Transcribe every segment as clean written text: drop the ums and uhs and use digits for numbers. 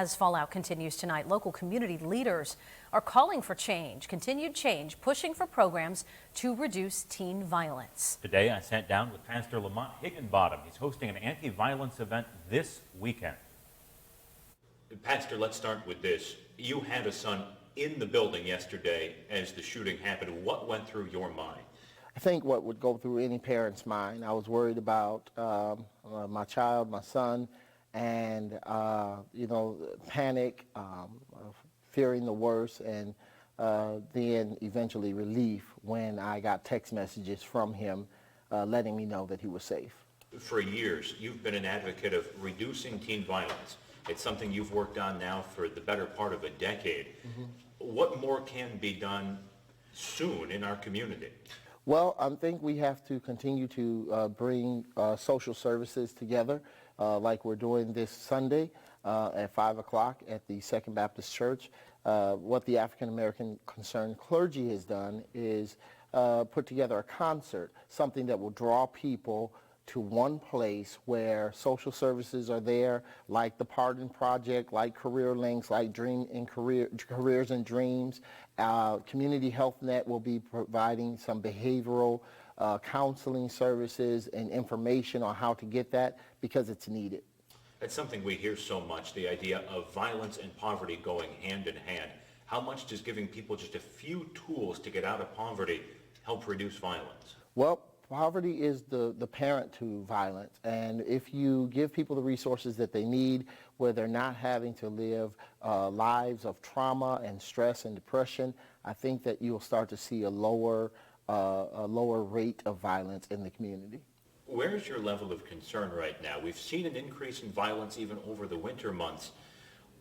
As fallout continues tonight, local community leaders are calling for change, continued change, pushing for programs to reduce teen violence. Today, I sat down with Pastor Lamont Higginbottom. He's hosting an anti-violence event this weekend. Pastor, let's start with this. You had a son in the building yesterday as the shooting happened. What went through your mind? I think what would go through any parent's mind. I was worried about my child, my son, and panic, fearing the worst, and then eventually relief when I got text messages from him letting me know that he was safe. For years, you've been an advocate of reducing teen violence. It's something you've worked on now for the better part of a decade. Mm-hmm. What more can be done soon in our community? Well, I think we have to continue to bring social services together like we're doing this Sunday at 5 o'clock at the Second Baptist Church. What the African American Concerned Clergy has done is put together a concert, something that will draw people to one place where social services are there, like the Pardon Project, like Career Links, like Careers and Dreams. Community Health Net will be providing some behavioral counseling services and information on how to get that because it's needed. That's something we hear so much, the idea of violence and poverty going hand in hand. How much does giving people just a few tools to get out of poverty help reduce violence? Well, poverty is the parent to violence, and if you give people the resources that they need where they're not having to live lives of trauma and stress and depression, I think that you'll start to see a lower rate of violence in the community. Where's your level of concern right now? We've seen an increase in violence even over the winter months.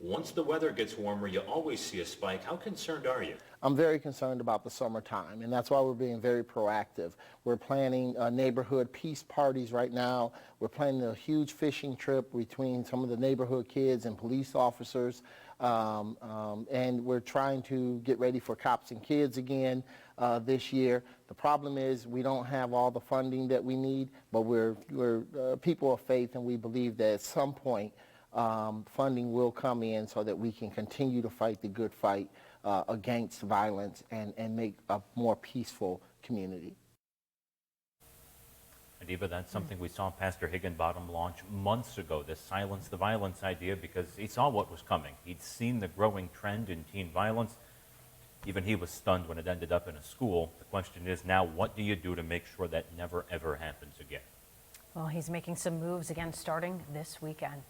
Once the weather gets warmer, you always see a spike. How concerned are you? I'm very concerned about the summertime, and that's why we're being very proactive. We're planning neighborhood peace parties right now. We're planning a huge fishing trip between some of the neighborhood kids and police officers, and we're trying to get ready for Cops and Kids again this year. The problem is we don't have all the funding that we need, but we're people of faith, and we believe that at some point funding will come in so that we can continue to fight the good fight against violence and make a more peaceful community. And Eva, that's something we saw Pastor Higginbottom launch months ago, this Silence the Violence idea, because he saw what was coming. He'd seen the growing trend in teen violence. Even he was stunned when it ended up in a school. The question is now, what do you do to make sure that never, ever happens again? Well, he's making some moves again starting this weekend.